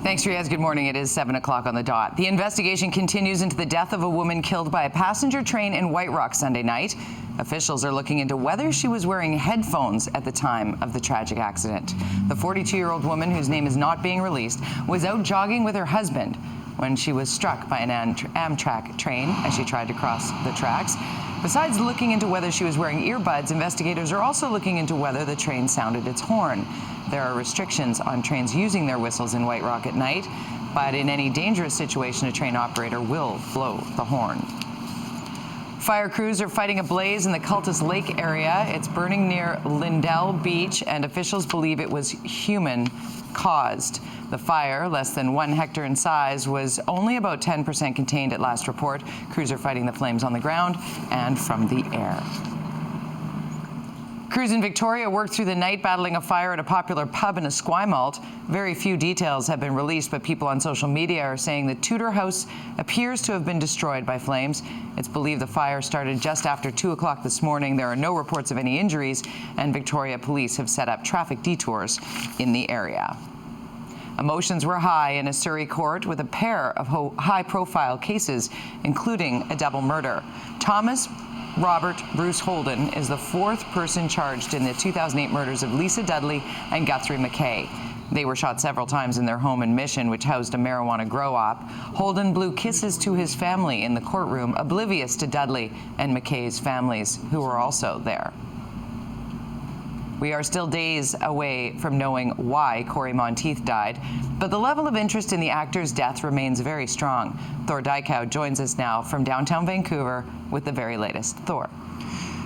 Thanks, Riaz. Good morning. It is 7 o'clock on the dot. The investigation continues into the death of a woman killed by a passenger train in White Rock Sunday night. Officials are looking into whether she was wearing headphones at the time of the tragic accident. The 42-year-old woman, whose name is not being released, was out jogging with her husband when she was struck by an Amtrak train as she tried to cross the tracks. Besides looking into whether she was wearing earbuds, investigators are also looking into whether the train sounded its horn. There are restrictions on trains using their whistles in White Rock at night, but in any dangerous situation, a train operator will blow the horn. Fire crews are fighting a blaze in the Cultus Lake area. It's burning near Lindell Beach, and officials believe it was human-caused. The fire, less than 1 hectare in size, was only about 10% contained at last report. Crews are fighting the flames on the ground and from the air. Crews in Victoria worked through the night battling a fire at a popular pub in Esquimalt. Very few details have been released, but people on social media are saying the Tudor House appears to have been destroyed by flames. It's believed the fire started just after 2 o'clock this morning. There are no reports of any injuries, and Victoria Police have set up traffic detours in the area. Emotions were high in a Surrey court with a pair of high-profile cases, including a double murder. Thomas Robert Bruce Holden is the 4th person charged in the 2008 murders of Lisa Dudley and Guthrie McKay. They were shot several times in their home in Mission, which housed a marijuana grow-op. Holden blew kisses to his family in the courtroom, oblivious to Dudley and McKay's families, who were also there. We are still days away from knowing why Corey Monteith died, but the level of interest in the actor's death remains very strong. Thor Dykow joins us now from downtown Vancouver with the very latest. Thor.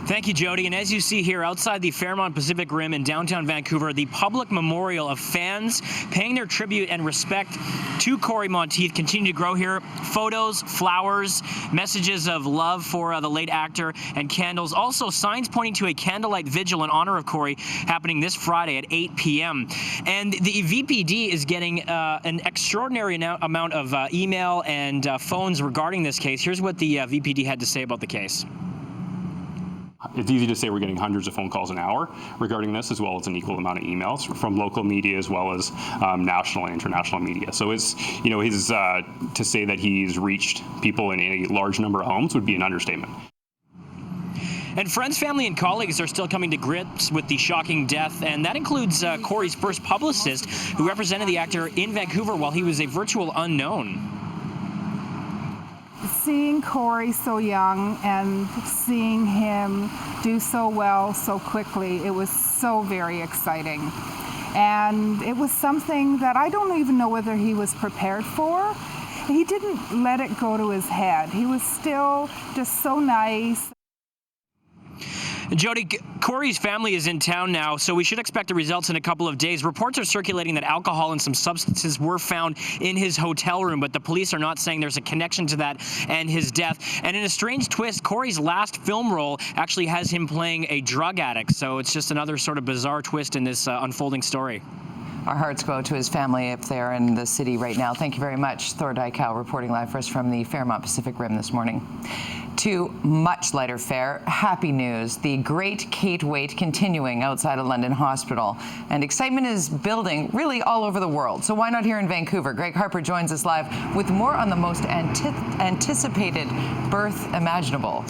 Thank you, Jody. And as you see here outside the Fairmont Pacific Rim in downtown Vancouver, the public memorial of fans paying their tribute and respect to Corey Monteith continue to grow here. Photos, flowers, messages of love for the late actor, and candles. Also, signs pointing to a candlelight vigil in honor of Corey happening this Friday at 8 p.m. And the VPD is getting an extraordinary amount of email and phones regarding this case. Here's what the VPD had to say about the case. It's easy to say we're getting hundreds of phone calls an hour regarding this, as well as an equal amount of emails from local media as well as national and international media. So it's, to say that he's reached people in a large number of homes would be an understatement. And friends, family, and colleagues are still coming to grips with the shocking death, and that includes Corey's first publicist, who represented the actor in Vancouver while he was a virtual unknown. Seeing Corey so young and seeing him do so well so quickly, it was so very exciting. And it was something that I don't even know whether he was prepared for. He didn't let it go to his head. He was still just so nice. Jody, Corey's family is in town now, so we should expect the results in a couple of days. Reports are circulating that alcohol and some substances were found in his hotel room, but the police are not saying there's a connection to that and his death. And in a strange twist, Corey's last film role actually has him playing a drug addict, so it's just another sort of bizarre twist in this unfolding story. Our hearts go to his family up there in the city right now. Thank you very much, Thor Dykow, reporting live for us from the Fairmont Pacific Rim this morning. To much lighter fare, happy news. The great Kate wait continuing outside a London hospital. And excitement is building really all over the world. So why not here in Vancouver? Gregg Harper joins us live with more on the most anticipated birth imaginable.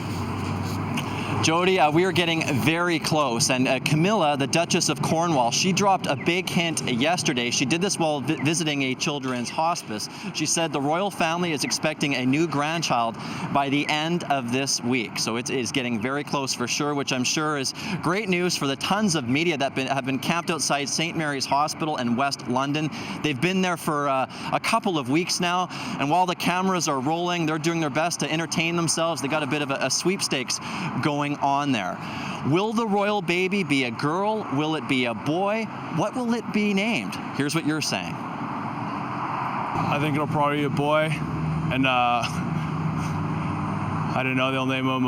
Jody, we are getting very close, and Camilla, the Duchess of Cornwall, she dropped a big hint yesterday. She did this while visiting a children's hospice. She said the royal family is expecting a new grandchild by the end of this week. So it is getting very close for sure, which I'm sure is great news for the tons of media that have been camped outside St. Mary's Hospital in West London. They've been there for a couple of weeks now, and while the cameras are rolling, they're doing their best to entertain themselves. They got a bit of a sweepstakes going on there. Will the royal baby be a girl? Will it be a boy? What will it be named? Here's what you're saying. I think it'll probably be a boy, and I don't know, they'll name him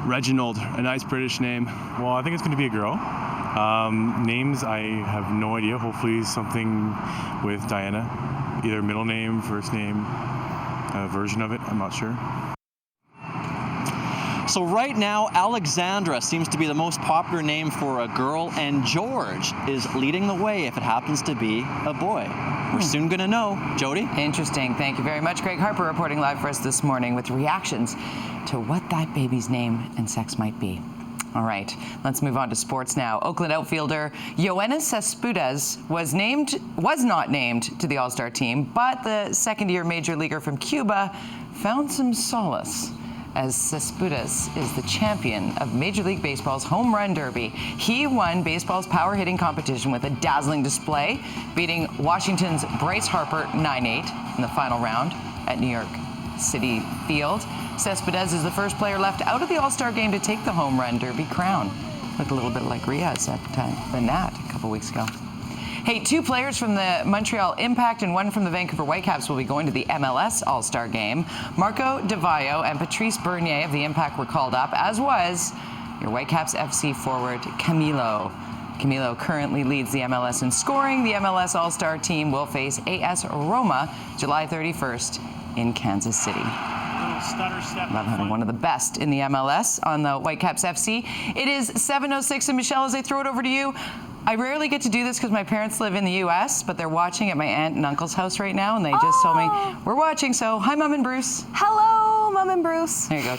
Reginald, a nice British name. Well, I think it's going to be a girl. Names, I have no idea. Hopefully something with Diana. Either middle name, first name, version of it, I'm not sure. So right now, Alexandra seems to be the most popular name for a girl, and George is leading the way if it happens to be a boy. We're soon going to know. Jody? Interesting. Thank you very much. Gregg Harper reporting live for us this morning with reactions to what that baby's name and sex might be. All right, let's move on to sports now. Oakland outfielder Yoenis Cespedes was not named to the All-Star team, but the second-year major leaguer from Cuba found some solace, as Cespedes is the champion of Major League Baseball's Home Run Derby. He won baseball's power hitting competition with a dazzling display, beating Washington's Bryce Harper 9-8 in the final round at New York City Field. Cespedes is the first player left out of the All-Star game to take the Home Run Derby crown. Looked a little bit like Riaz at the Nat a couple weeks ago. Hey, 2 players from the Montreal Impact and 1 from the Vancouver Whitecaps will be going to the MLS All-Star Game. Marco Di Vaio and Patrice Bernier of the Impact were called up, as was your Whitecaps FC forward Camilo. Camilo currently leads the MLS in scoring. The MLS All-Star team will face AS Roma July 31st in Kansas City. Love having one of the best in the MLS on the Whitecaps FC. It is 7:06, and Michelle, as I throw it over to you, I rarely get to do this because my parents live in the U.S., but they're watching at my aunt and uncle's house right now, and they just told me, we're watching, so hi, Mom and Bruce. Hello, Mom and Bruce. There you go.